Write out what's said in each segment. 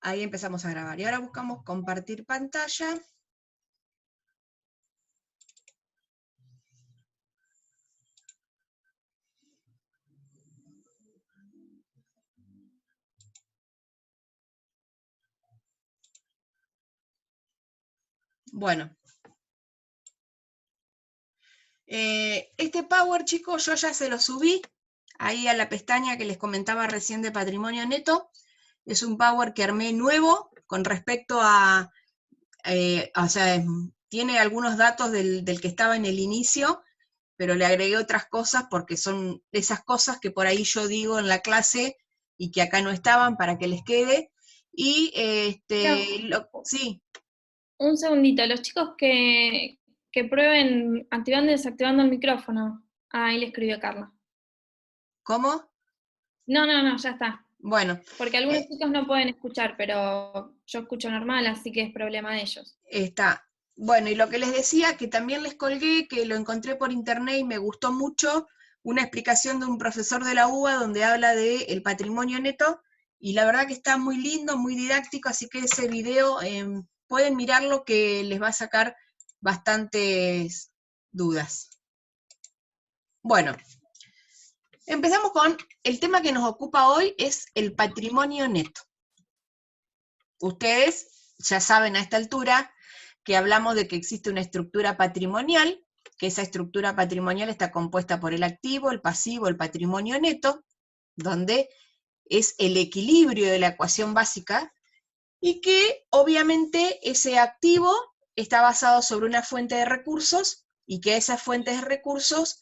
Ahí empezamos a grabar. Y ahora buscamos compartir pantalla. Bueno. Este Power, chicos, yo ya se lo subí ahí a la pestaña que les comentaba recién de patrimonio neto. Es un Power que armé nuevo con respecto a, o sea, tiene algunos datos del que estaba en el inicio, pero le agregué otras cosas porque son esas cosas que por ahí yo digo en la clase y que acá no estaban para que les quede. Y sí. Un segundito, los chicos que prueben activando y desactivando el micrófono. Ah, ahí le escribió Carla. ¿Cómo? No, ya está. Bueno. Porque algunos chicos no pueden escuchar, pero yo escucho normal, así que es problema de ellos. Está. Bueno, y lo que les decía, que también les colgué, que lo encontré por internet y me gustó mucho, una explicación de un profesor de la UBA donde habla del patrimonio neto, y la verdad que está muy lindo, muy didáctico, así que ese video pueden mirarlo que les va a sacar bastantes dudas. Bueno, empezamos con el tema que nos ocupa hoy, es el patrimonio neto. Ustedes ya saben a esta altura que hablamos de que existe una estructura patrimonial, que esa estructura patrimonial está compuesta por el activo, el pasivo, el patrimonio neto, donde es el equilibrio de la ecuación básica, y que obviamente ese activo está basado sobre una fuente de recursos, y que esas fuentes de recursos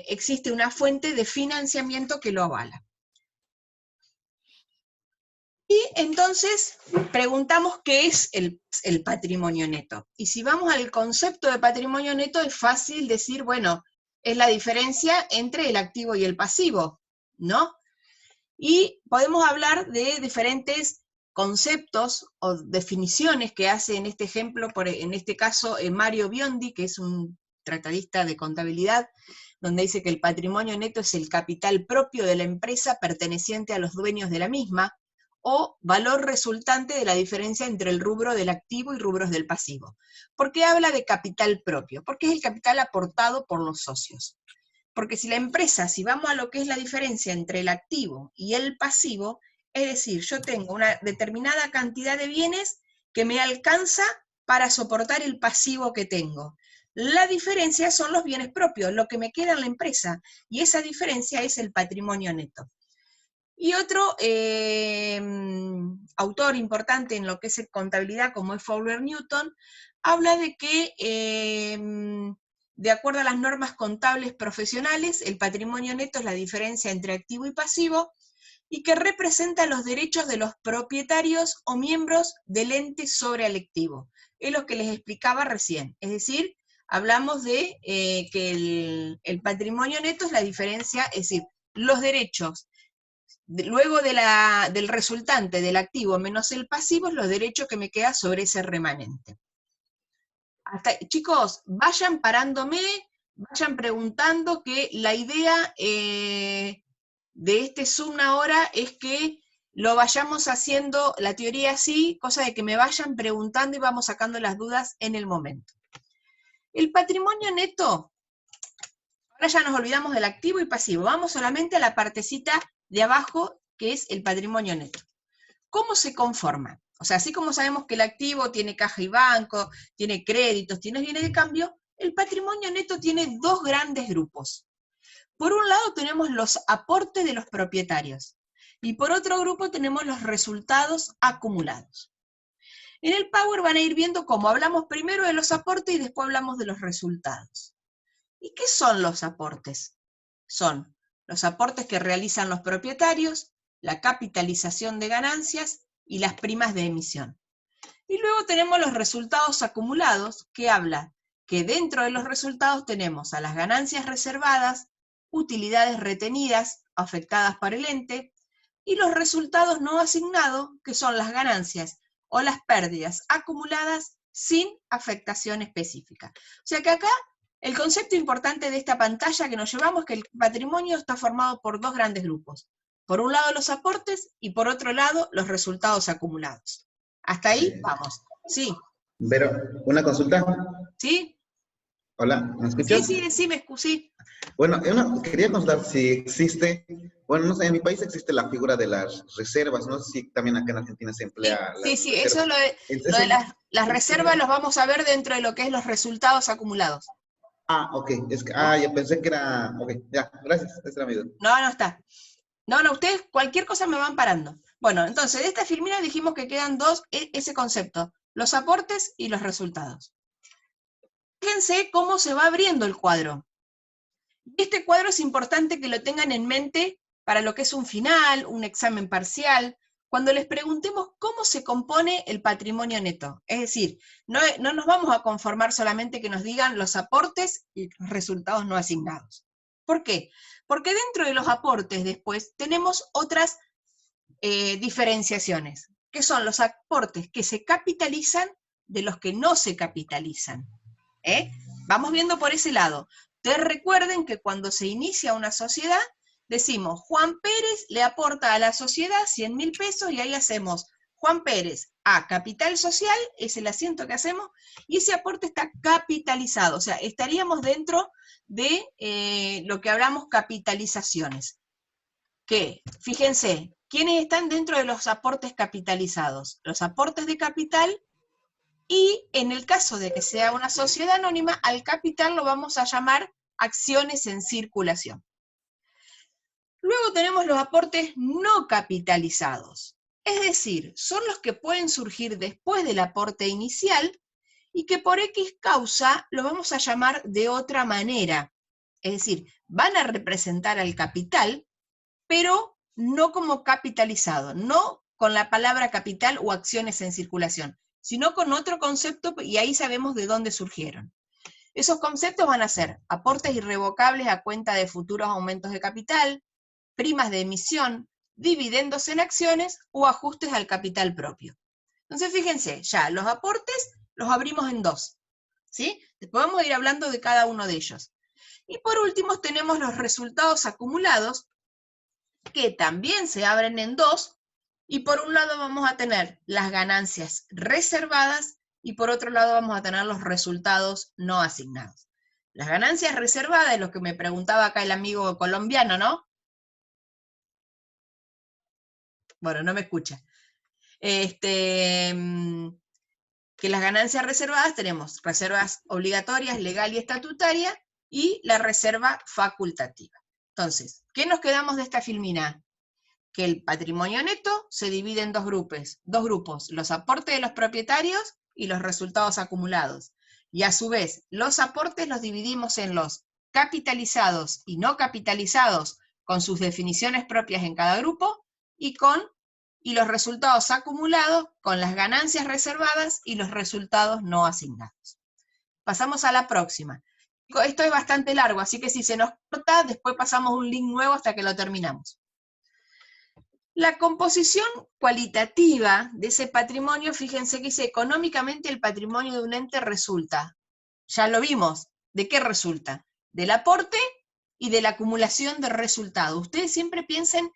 existe una fuente de financiamiento que lo avala. Y entonces preguntamos qué es el patrimonio neto. Y si vamos al concepto de patrimonio neto, es fácil decir, bueno, es la diferencia entre el activo y el pasivo, ¿no? Y podemos hablar de diferentes conceptos o definiciones que hace en este ejemplo, en este caso, Mario Biondi, que es un tratadista de contabilidad, donde dice que el patrimonio neto es el capital propio de la empresa perteneciente a los dueños de la misma, o valor resultante de la diferencia entre el rubro del activo y rubros del pasivo. ¿Por qué habla de capital propio? Porque es el capital aportado por los socios. Porque si la empresa, si vamos a lo que es la diferencia entre el activo y el pasivo, es decir, yo tengo una determinada cantidad de bienes que me alcanza para soportar el pasivo que tengo. La diferencia son los bienes propios, lo que me queda en la empresa, y esa diferencia es el patrimonio neto. Y otro autor importante en lo que es contabilidad, como es Fowler Newton, habla de que, de acuerdo a las normas contables profesionales, el patrimonio neto es la diferencia entre activo y pasivo, y que representa los derechos de los propietarios o miembros del ente sobre el activo. Es lo que les explicaba recién. Es decir, hablamos de que el patrimonio neto es la diferencia, es decir, los derechos luego del resultante del activo menos el pasivo, es los derechos que me queda sobre ese remanente. Chicos, vayan parándome, vayan preguntando, que la idea de este Zoom ahora es que lo vayamos haciendo la teoría así, cosa de que me vayan preguntando y vamos sacando las dudas en el momento. El patrimonio neto, ahora ya nos olvidamos del activo y pasivo, vamos solamente a la partecita de abajo, que es el patrimonio neto. ¿Cómo se conforma? O sea, así como sabemos que el activo tiene caja y banco, tiene créditos, tiene bienes de cambio, el patrimonio neto tiene dos grandes grupos. Por un lado tenemos los aportes de los propietarios, y por otro grupo tenemos los resultados acumulados. En el Power van a ir viendo cómo hablamos primero de los aportes y después hablamos de los resultados. ¿Y qué son los aportes? Son los aportes que realizan los propietarios, la capitalización de ganancias y las primas de emisión. Y luego tenemos los resultados acumulados, que habla que dentro de los resultados tenemos a las ganancias reservadas, utilidades retenidas afectadas para el ente, y los resultados no asignados, que son las ganancias o las pérdidas acumuladas sin afectación específica. O sea que acá el concepto importante de esta pantalla que nos llevamos es que el patrimonio está formado por dos grandes grupos: Por un lado los aportes y por otro lado los resultados acumulados. Hasta ahí vamos. Sí. Vero, una consulta. ¿Sí? Hola, ¿me Sí, escuchas? sí, decime, sí. Bueno, quería consultar si existe, bueno, no sé, en mi país existe la figura de las reservas, no sé si también acá en Argentina se emplea Sí, las sí, eso reservas. lo de las reservas los vamos a ver dentro de lo que es los resultados acumulados. Ok, ya pensé que era, ok, ya, gracias, esa era mi duda. No, no está. No, ustedes cualquier cosa me van parando. Bueno, entonces, de esta filmina dijimos que quedan dos, ese concepto, los aportes y los resultados. Fíjense cómo se va abriendo el cuadro. Este cuadro es importante que lo tengan en mente para lo que es un final, un examen parcial, cuando les preguntemos cómo se compone el patrimonio neto. Es decir, no nos vamos a conformar solamente que nos digan los aportes y los resultados no asignados. ¿Por qué? Porque dentro de los aportes después tenemos otras diferenciaciones, que son los aportes que se capitalizan de los que no se capitalizan. Vamos viendo por ese lado. Ustedes recuerden que cuando se inicia una sociedad, decimos, Juan Pérez le aporta a la sociedad 100.000 pesos y ahí hacemos Juan Pérez a capital social, es el asiento que hacemos, y ese aporte está capitalizado, o sea, estaríamos dentro de lo que hablamos capitalizaciones. Que, fíjense, ¿quiénes están dentro de los aportes capitalizados? Los aportes de capital. Y en el caso de que sea una sociedad anónima, al capital lo vamos a llamar acciones en circulación. Luego tenemos los aportes no capitalizados, es decir, son los que pueden surgir después del aporte inicial y que por X causa lo vamos a llamar de otra manera. Es decir, van a representar al capital, pero no como capitalizado, no con la palabra capital o acciones en circulación, sino con otro concepto, y ahí sabemos de dónde surgieron. Esos conceptos van a ser aportes irrevocables a cuenta de futuros aumentos de capital, primas de emisión, dividendos en acciones o ajustes al capital propio. Entonces, fíjense, ya los aportes los abrimos en dos, ¿sí? Después vamos a ir hablando de cada uno de ellos. Y por último tenemos los resultados acumulados, que también se abren en dos, y por un lado vamos a tener las ganancias reservadas, y por otro lado vamos a tener los resultados no asignados. Las ganancias reservadas es lo que me preguntaba acá el amigo colombiano, ¿no? Bueno, no me escucha. Que las ganancias reservadas tenemos reservas obligatorias, legal y estatutaria, y la reserva facultativa. Entonces, ¿qué nos quedamos de esta filmina? Que el patrimonio neto se divide en dos grupos, los aportes de los propietarios y los resultados acumulados. Y a su vez, los aportes los dividimos en los capitalizados y no capitalizados, con sus definiciones propias en cada grupo, y los resultados acumulados con las ganancias reservadas y los resultados no asignados. Pasamos a la próxima. Esto es bastante largo, así que si se nos corta, después pasamos un link nuevo hasta que lo terminamos. La composición cualitativa de ese patrimonio, fíjense que dice, económicamente el patrimonio de un ente resulta, ya lo vimos, ¿de qué resulta? Del aporte y de la acumulación de resultados. Ustedes siempre piensen,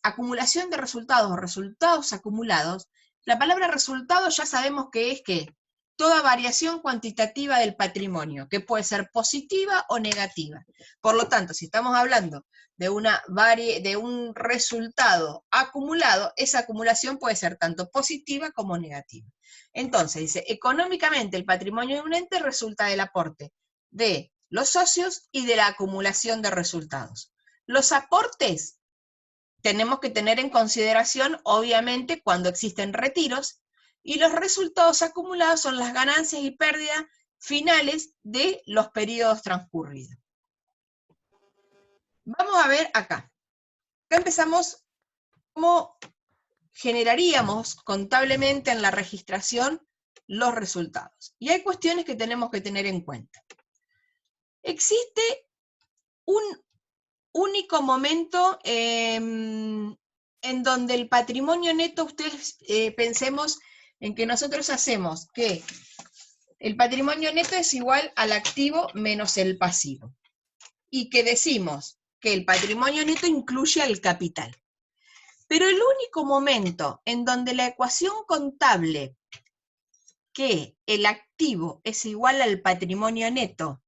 acumulación de resultados o resultados acumulados. La palabra resultado ya sabemos que es que toda variación cuantitativa del patrimonio, que puede ser positiva o negativa. Por lo tanto, si estamos hablando de un resultado acumulado, esa acumulación puede ser tanto positiva como negativa. Entonces, dice, económicamente el patrimonio de un ente resulta del aporte de los socios y de la acumulación de resultados. Los aportes tenemos que tener en consideración, obviamente, cuando existen retiros, y los resultados acumulados son las ganancias y pérdidas finales de los periodos transcurridos. Vamos a ver acá. Acá empezamos cómo generaríamos contablemente en la registración los resultados. Y hay cuestiones que tenemos que tener en cuenta. Existe un único momento en donde el patrimonio neto, ustedes pensemos en que nosotros hacemos que el patrimonio neto es igual al activo menos el pasivo. Y que decimos que el patrimonio neto incluye al capital. Pero el único momento en donde la ecuación contable que el activo es igual al patrimonio neto,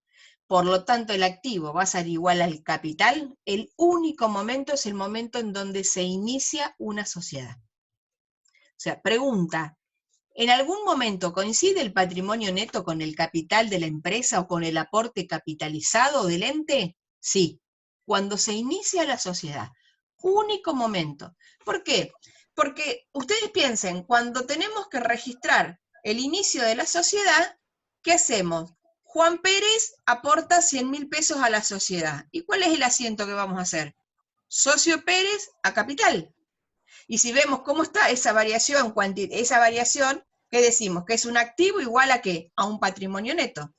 por lo tanto el activo va a ser igual al capital, el único momento es el momento en donde se inicia una sociedad. O sea, pregunta, ¿en algún momento coincide el patrimonio neto con el capital de la empresa o con el aporte capitalizado del ente? Sí, cuando se inicia la sociedad. Único momento. ¿Por qué? Porque ustedes piensen, cuando tenemos que registrar el inicio de la sociedad, ¿qué hacemos? Juan Pérez aporta 100.000 pesos a la sociedad. ¿Y cuál es el asiento que vamos a hacer? Socio Pérez a capital. Y si vemos cómo está esa variación, ¿qué decimos? Que es un activo igual a ¿qué? A un patrimonio neto.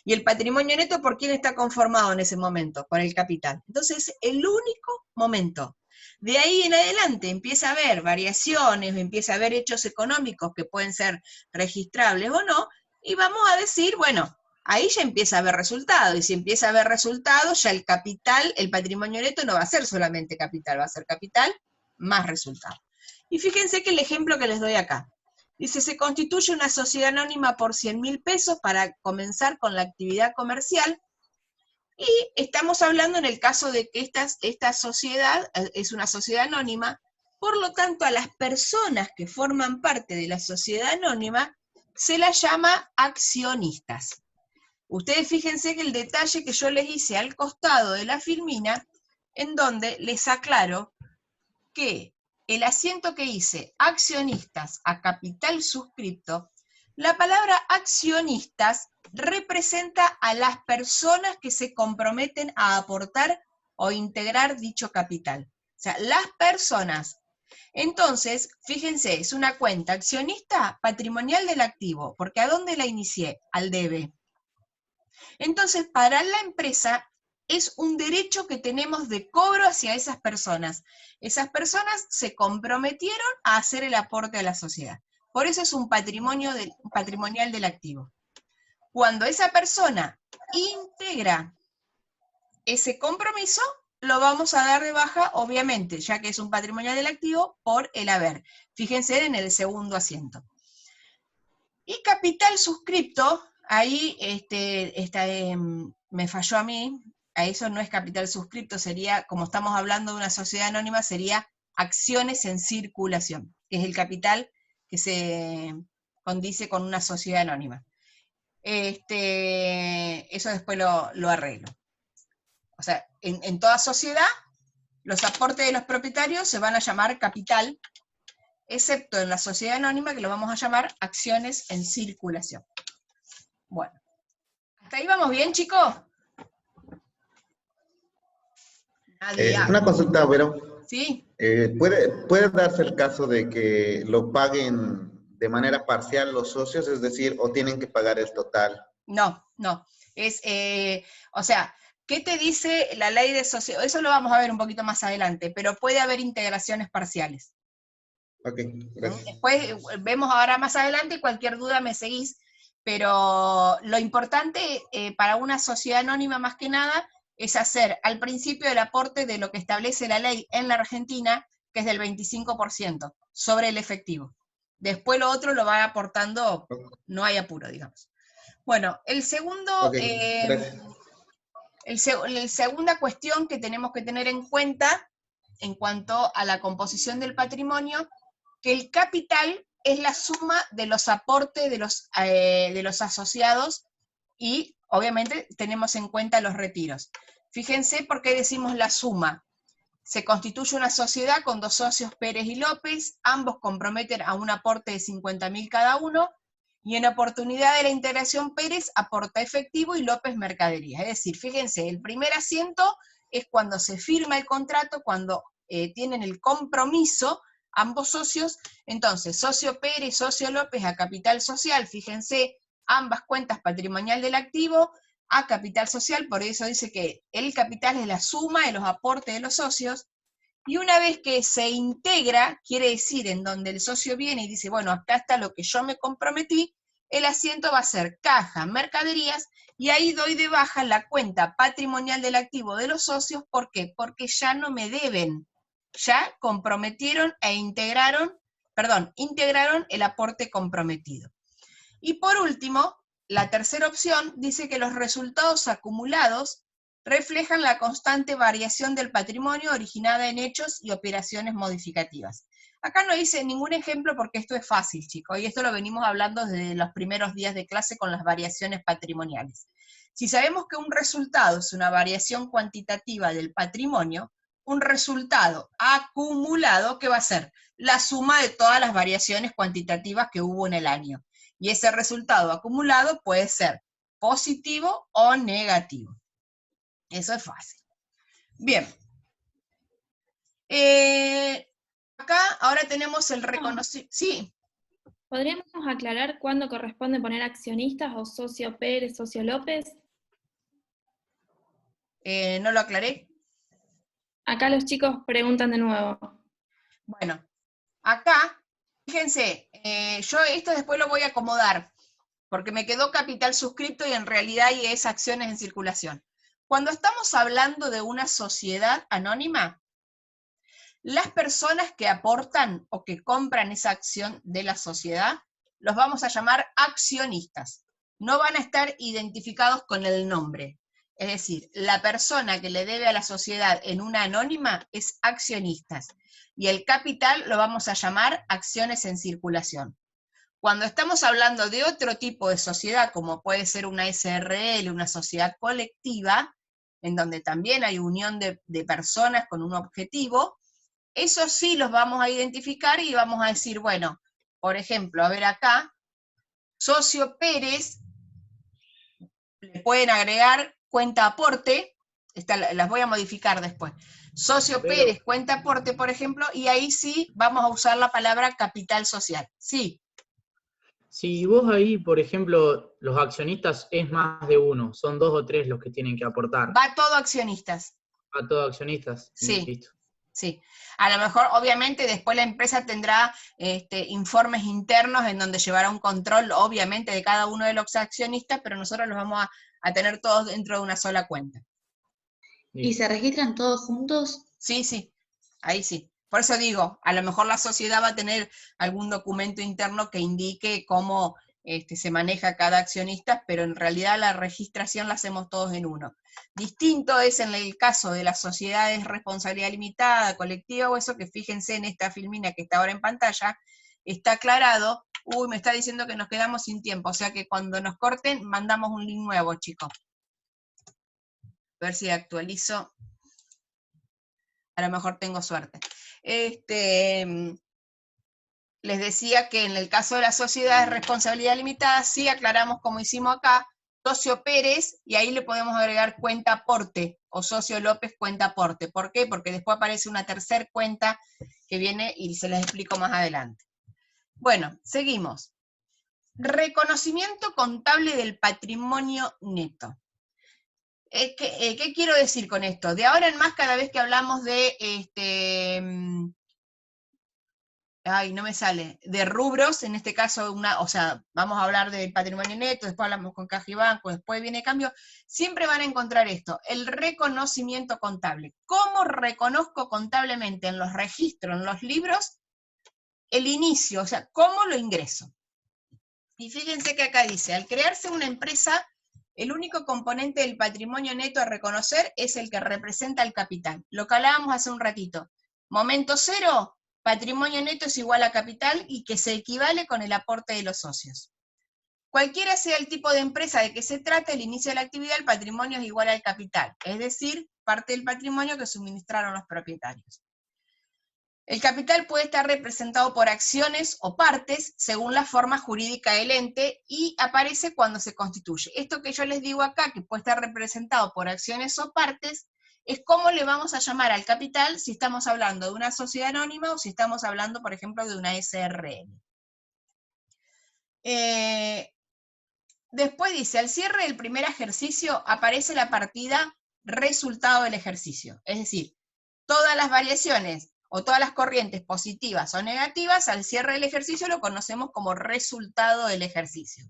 Y el patrimonio neto, ¿por quién está conformado en ese momento? Por el capital. Entonces, el único momento. De ahí en adelante empieza a haber variaciones, empieza a haber hechos económicos que pueden ser registrables o no, y vamos a decir, bueno, ahí ya empieza a haber resultados, y si empieza a haber resultados, ya el capital, el patrimonio neto no va a ser solamente capital, va a ser capital más resultado. Y fíjense que el ejemplo que les doy acá, dice, se constituye una sociedad anónima por 100.000 pesos para comenzar con la actividad comercial, y estamos hablando en el caso de que esta sociedad es una sociedad anónima, por lo tanto a las personas que forman parte de la sociedad anónima se las llama accionistas. Ustedes fíjense que el detalle que yo les hice al costado de la filmina, en donde les aclaro que el asiento que hice, accionistas a capital suscripto, la palabra accionistas representa a las personas que se comprometen a aportar o integrar dicho capital. O sea, las personas. Entonces, fíjense, es una cuenta accionista patrimonial del activo, porque ¿a dónde la inicié? Al debe. Entonces, para la empresa es un derecho que tenemos de cobro hacia esas personas. Esas personas se comprometieron a hacer el aporte a la sociedad. Por eso es un patrimonial del activo. Cuando esa persona integra ese compromiso, lo vamos a dar de baja, obviamente, ya que es un patrimonial del activo, por el haber. Fíjense en el segundo asiento. Y capital suscripto, ahí me falló a mí, a eso no es capital suscripto, sería, como estamos hablando de una sociedad anónima, sería acciones en circulación, que es el capital que se condice con una sociedad anónima. Eso después lo arreglo. O sea, en toda sociedad, los aportes de los propietarios se van a llamar capital, excepto en la sociedad anónima, que lo vamos a llamar acciones en circulación. Bueno, ¿hasta ahí vamos bien, chicos? Una consulta, Vero. ¿Sí? ¿Puede darse el caso de que lo paguen de manera parcial los socios, es decir, o tienen que pagar el total? No. O sea, ¿qué te dice la ley de sociedad? Eso lo vamos a ver un poquito más adelante, pero puede haber integraciones parciales. Ok, gracias. Después vemos ahora más adelante, cualquier duda me seguís, pero lo importante para una sociedad anónima más que nada es hacer al principio el aporte de lo que establece la ley en la Argentina, que es del 25% sobre el efectivo. Después lo otro lo va aportando, no hay apuro, digamos. Bueno, el segundo, la segunda cuestión que tenemos que tener en cuenta en cuanto a la composición del patrimonio, que el capital es la suma de los aportes de los asociados y obviamente tenemos en cuenta los retiros. Fíjense por qué decimos la suma. Se constituye una sociedad con dos socios, Pérez y López, ambos comprometen a un aporte de 50.000 cada uno, y en oportunidad de la integración Pérez aporta efectivo y López mercadería. Es decir, fíjense, el primer asiento es cuando se firma el contrato, cuando tienen el compromiso ambos socios. Entonces, socio Pérez, socio López a capital social, fíjense, ambas cuentas patrimonial del activo a capital social, por eso dice que el capital es la suma de los aportes de los socios, y una vez que se integra, quiere decir en donde el socio viene y dice, bueno, acá está lo que yo me comprometí, el asiento va a ser caja, mercaderías, y ahí doy de baja la cuenta patrimonial del activo de los socios. ¿Por qué? Porque ya no me deben. ya comprometieron e integraron el aporte comprometido. Y por último, la tercera opción dice que los resultados acumulados reflejan la constante variación del patrimonio originada en hechos y operaciones modificativas. Acá no hice ningún ejemplo porque esto es fácil, chicos, y esto lo venimos hablando desde los primeros días de clase con las variaciones patrimoniales. Si sabemos que un resultado es una variación cuantitativa del patrimonio, un resultado acumulado, ¿qué va a ser? La suma de todas las variaciones cuantitativas que hubo en el año. Y ese resultado acumulado puede ser positivo o negativo. Eso es fácil. Bien. Acá ahora tenemos el reconocimiento. Sí. ¿Podríamos aclarar cuándo corresponde poner accionistas o socio Pérez, socio López? ¿No lo aclaré? Acá los chicos preguntan de nuevo. Bueno, acá, fíjense, yo esto después lo voy a acomodar, porque me quedó capital suscripto y en realidad es acciones en circulación. Cuando estamos hablando de una sociedad anónima, las personas que aportan o que compran esa acción de la sociedad, los vamos a llamar accionistas. No van a estar identificados con el nombre. Es decir, la persona que le debe a la sociedad en una anónima es accionistas. Y el capital lo vamos a llamar acciones en circulación. Cuando estamos hablando de otro tipo de sociedad, como puede ser una SRL, una sociedad colectiva, en donde también hay unión de personas con un objetivo, esos sí los vamos a identificar y vamos a decir, bueno, por ejemplo, a ver acá, socio Pérez, le pueden agregar cuenta aporte, las voy a modificar después. Socio Pérez, cuenta aporte, por ejemplo, y ahí sí vamos a usar la palabra capital social. Sí. Si vos ahí, por ejemplo, los accionistas es más de uno, son 2 o 3 los que tienen que aportar. Va todo accionistas. Va todo accionistas. Sí. Listo. Sí, a lo mejor obviamente después la empresa tendrá informes internos en donde llevará un control obviamente de cada uno de los accionistas, pero nosotros los vamos a tener todos dentro de una sola cuenta. ¿Y se registran todos juntos? Sí, sí, ahí sí. Por eso digo, a lo mejor la sociedad va a tener algún documento interno que indique cómo se maneja cada accionista, pero en realidad la registración la hacemos todos en uno. Distinto es en el caso de las sociedades responsabilidad limitada, colectiva o eso, que fíjense en esta filmina que está ahora en pantalla, está aclarado. Uy, me está diciendo que nos quedamos sin tiempo, o sea que cuando nos corten mandamos un link nuevo, chicos. A ver si actualizo. A lo mejor tengo suerte. Les decía que en el caso de las sociedades de responsabilidad limitada, sí aclaramos como hicimos acá, socio Pérez, y ahí le podemos agregar cuenta aporte, o socio López cuenta aporte. ¿Por qué? Porque después aparece una tercera cuenta que viene y se les explico más adelante. Bueno, seguimos. Reconocimiento contable del patrimonio neto. ¿Qué quiero decir con esto? De ahora en más, cada vez que hablamos de no me sale, de rubros, en este caso, vamos a hablar del patrimonio neto, después hablamos con caja y banco, después viene cambio, siempre van a encontrar esto, el reconocimiento contable. ¿Cómo reconozco contablemente en los registros, en los libros, el inicio? O sea, ¿cómo lo ingreso? Y fíjense que acá dice, al crearse una empresa, el único componente del patrimonio neto a reconocer es el que representa el capital. Lo que hablábamos hace un ratito. Momento cero, patrimonio neto es igual a capital y que se equivale con el aporte de los socios. Cualquiera sea el tipo de empresa de que se trate, el inicio de la actividad, el patrimonio es igual al capital, es decir, parte del patrimonio que suministraron los propietarios. El capital puede estar representado por acciones o partes según la forma jurídica del ente y aparece cuando se constituye. Esto que yo les digo acá, que puede estar representado por acciones o partes, es cómo le vamos a llamar al capital si estamos hablando de una sociedad anónima o si estamos hablando, por ejemplo, de una SRL. Después dice, al cierre del primer ejercicio aparece la partida resultado del ejercicio. Es decir, todas las variaciones o todas las corrientes positivas o negativas, al cierre del ejercicio lo conocemos como resultado del ejercicio.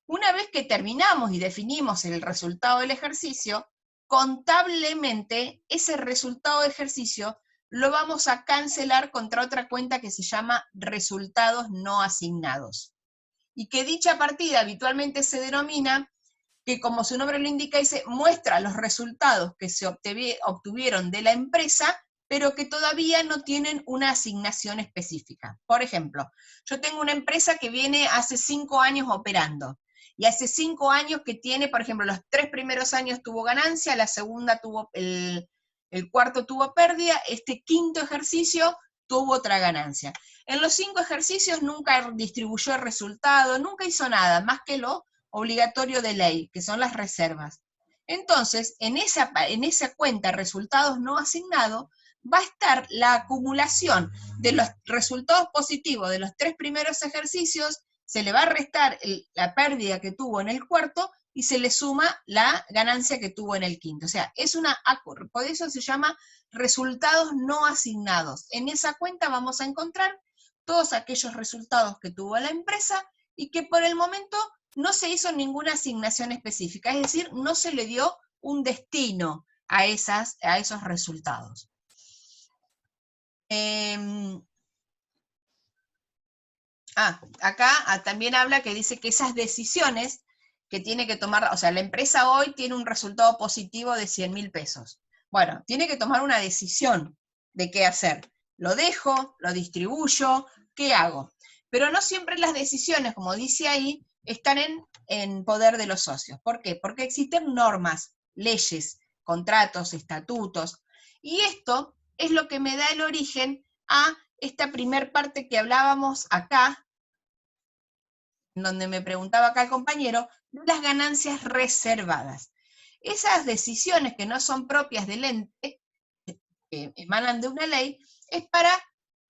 Una vez que terminamos y definimos el resultado del ejercicio, contablemente ese resultado de ejercicio lo vamos a cancelar contra otra cuenta que se llama resultados no asignados. Y que dicha partida habitualmente se denomina, que como su nombre lo indica, dice, muestra los resultados que se obtuvieron de la empresa, pero que todavía no tienen una asignación específica. Por ejemplo, yo tengo una empresa que viene hace 5 años operando, y hace 5 años que tiene, por ejemplo, los 3 primeros años tuvo ganancia, la segunda tuvo, el cuarto tuvo pérdida, este quinto ejercicio tuvo otra ganancia. En los 5 ejercicios nunca distribuyó el resultado, nunca hizo nada, más que lo obligatorio de ley, que son las reservas. Entonces, en esa cuenta resultados no asignados, va a estar la acumulación de los resultados positivos de los 3 primeros ejercicios, se le va a restar la pérdida que tuvo en el cuarto, y se le suma la ganancia que tuvo en el quinto. O sea, por eso se llama resultados no asignados. En esa cuenta vamos a encontrar todos aquellos resultados que tuvo la empresa y que por el momento no se hizo ninguna asignación específica, es decir, no se le dio un destino a esos resultados. Acá también habla que dice que esas decisiones que tiene que tomar, o sea, la empresa hoy tiene un resultado positivo de 100.000 pesos. Bueno, tiene que tomar una decisión de qué hacer. ¿Lo dejo? ¿Lo distribuyo? ¿Qué hago? Pero no siempre las decisiones, como dice ahí, están en poder de los socios. ¿Por qué? Porque existen normas, leyes, contratos, estatutos, y esto es lo que me da el origen a esta primer parte que hablábamos acá, donde me preguntaba acá el compañero, de las ganancias reservadas. Esas decisiones que no son propias del ente, que emanan de una ley, es para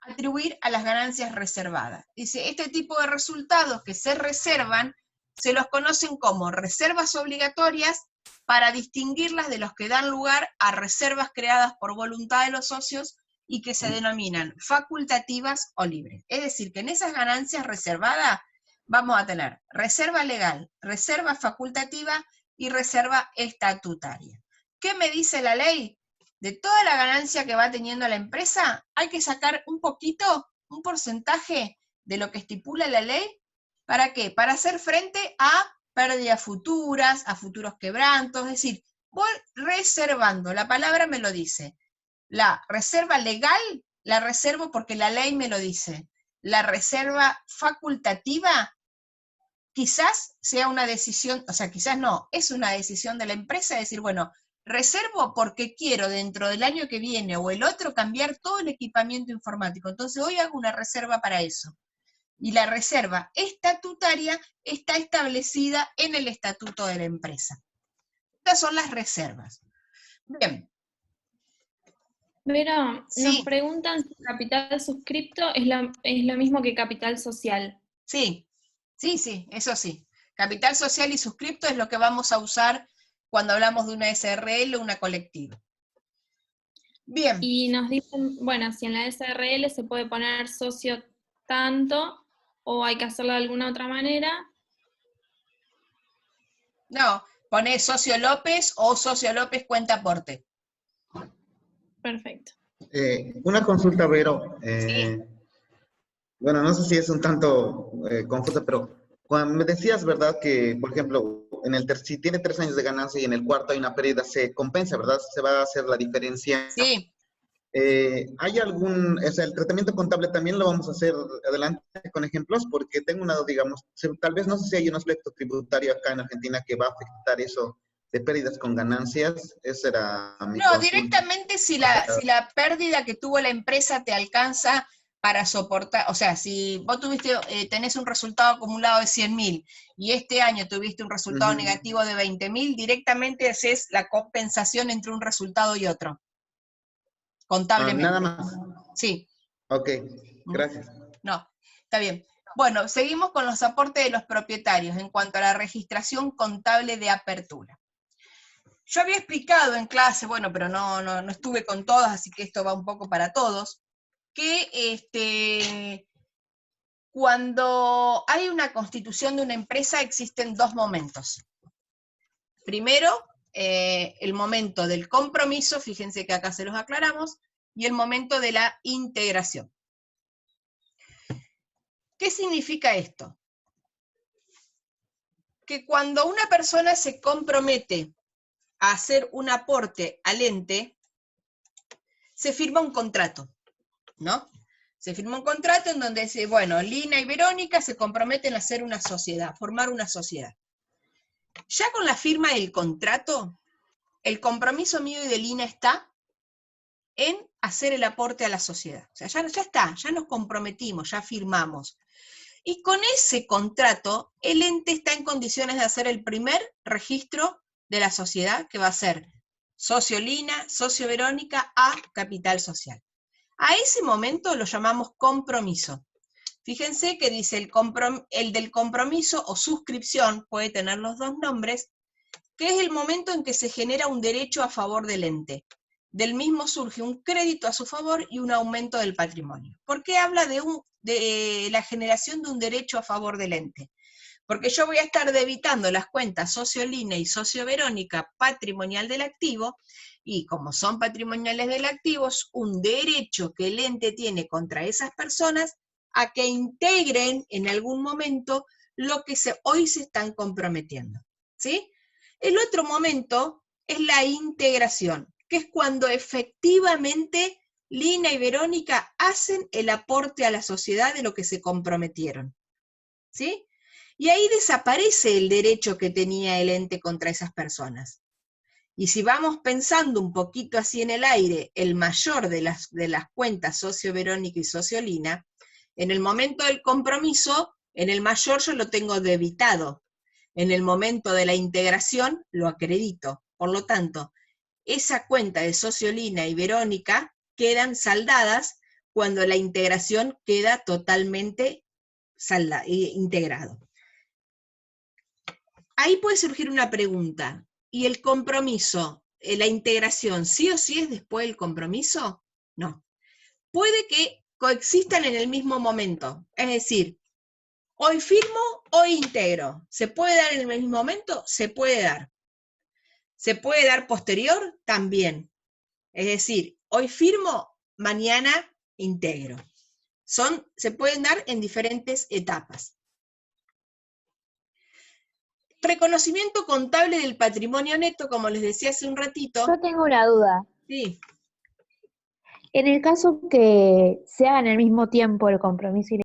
atribuir a las ganancias reservadas. Dice, este tipo de resultados que se reservan, se los conocen como reservas obligatorias, para distinguirlas de los que dan lugar a reservas creadas por voluntad de los socios y que se denominan facultativas o libres. Es decir, que en esas ganancias reservadas vamos a tener reserva legal, reserva facultativa y reserva estatutaria. ¿Qué me dice la ley? De toda la ganancia que va teniendo la empresa, hay que sacar un poquito, un porcentaje de lo que estipula la ley. ¿Para qué? Para hacer frente a pérdidas futuras, a futuros quebrantos, es decir, voy reservando, la palabra me lo dice. La reserva legal la reservo porque la ley me lo dice. La reserva facultativa quizás sea una decisión, o sea, quizás no, es una decisión de la empresa decir, bueno, reservo porque quiero dentro del año que viene o el otro cambiar todo el equipamiento informático, entonces hoy hago una reserva para eso. Y la reserva estatutaria está establecida en el estatuto de la empresa. Estas son las reservas. Bien. Pero Sí. nos preguntan si capital suscripto es lo mismo que capital social. Sí, eso sí. Capital social y suscripto es lo que vamos a usar cuando hablamos de una SRL o una colectiva. Bien. Y nos dicen, bueno, si en la SRL se puede poner socio tanto, o hay que hacerlo de alguna otra manera. No, poné socio López o socio López cuenta aporte. Perfecto. Una consulta, Vero. Sí. Bueno, no sé si es un tanto confusa, pero cuando me decías, ¿verdad? Que, por ejemplo, si tiene 3 años de ganancia y en el cuarto hay una pérdida, se compensa, ¿verdad? Se va a hacer la diferencia. Sí. ¿Hay o sea, el tratamiento contable también lo vamos a hacer adelante con ejemplos? Porque tengo una, digamos, tal vez no sé si hay un aspecto tributario acá en Argentina que va a afectar eso de pérdidas con ganancias. Esa era mi No, consulta. directamente si la pérdida que tuvo la empresa te alcanza para soportar, o sea, si vos tenés un resultado acumulado de 100.000 y este año tuviste un resultado negativo de 20.000, directamente haces la compensación entre un resultado y otro. Contablemente. Nada más. Sí. Ok, gracias. No, está bien. Bueno, seguimos con los aportes de los propietarios en cuanto a la registración contable de apertura. Yo había explicado en clase, bueno, pero no estuve con todos, así que esto va un poco para todos, que cuando hay una constitución de una empresa existen 2 momentos. Primero, el momento del compromiso, fíjense que acá se los aclaramos, y el momento de la integración. ¿Qué significa esto? Que cuando una persona se compromete a hacer un aporte al ente, se firma un contrato, ¿no? Se firma un contrato en donde dice, bueno, Lina y Verónica se comprometen a hacer una sociedad, formar una sociedad. Ya con la firma del contrato, el compromiso mío y de Lina está en hacer el aporte a la sociedad. O sea, ya está, ya nos comprometimos, ya firmamos. Y con ese contrato, el ente está en condiciones de hacer el primer registro de la sociedad, que va a ser socio Lina, socio Verónica, a capital social. A ese momento lo llamamos compromiso. Fíjense que dice el del compromiso o suscripción, puede tener los dos nombres, que es el momento en que se genera un derecho a favor del ente. Del mismo surge un crédito a su favor y un aumento del patrimonio. ¿Por qué habla de la generación de un derecho a favor del ente? Porque yo voy a estar debitando las cuentas socio Lina y socio Verónica patrimonial del activo, y como son patrimoniales del activo, es un derecho que el ente tiene contra esas personas a que integren en algún momento lo que hoy se están comprometiendo, ¿sí? El otro momento es la integración, que es cuando efectivamente Lina y Verónica hacen el aporte a la sociedad de lo que se comprometieron, ¿sí? Y ahí desaparece el derecho que tenía el ente contra esas personas. Y si vamos pensando un poquito así en el aire, el mayor de las cuentas socio Verónica y socio Lina, en el momento del compromiso, en el mayor yo lo tengo debitado. En el momento de la integración lo acredito. Por lo tanto, esa cuenta de socio Lina y Verónica quedan saldadas cuando la integración queda totalmente integrado. Ahí puede surgir una pregunta. ¿Y el compromiso, la integración, sí o sí es después del compromiso? No. Puede que coexistan en el mismo momento. Es decir, hoy firmo, hoy integro. ¿Se puede dar en el mismo momento? Se puede dar. ¿Se puede dar posterior? También. Es decir, hoy firmo, mañana integro. Se pueden dar en diferentes etapas. Reconocimiento contable del patrimonio neto, como les decía hace un ratito. Yo tengo una duda. Sí. En el caso que se hagan al mismo tiempo el compromiso y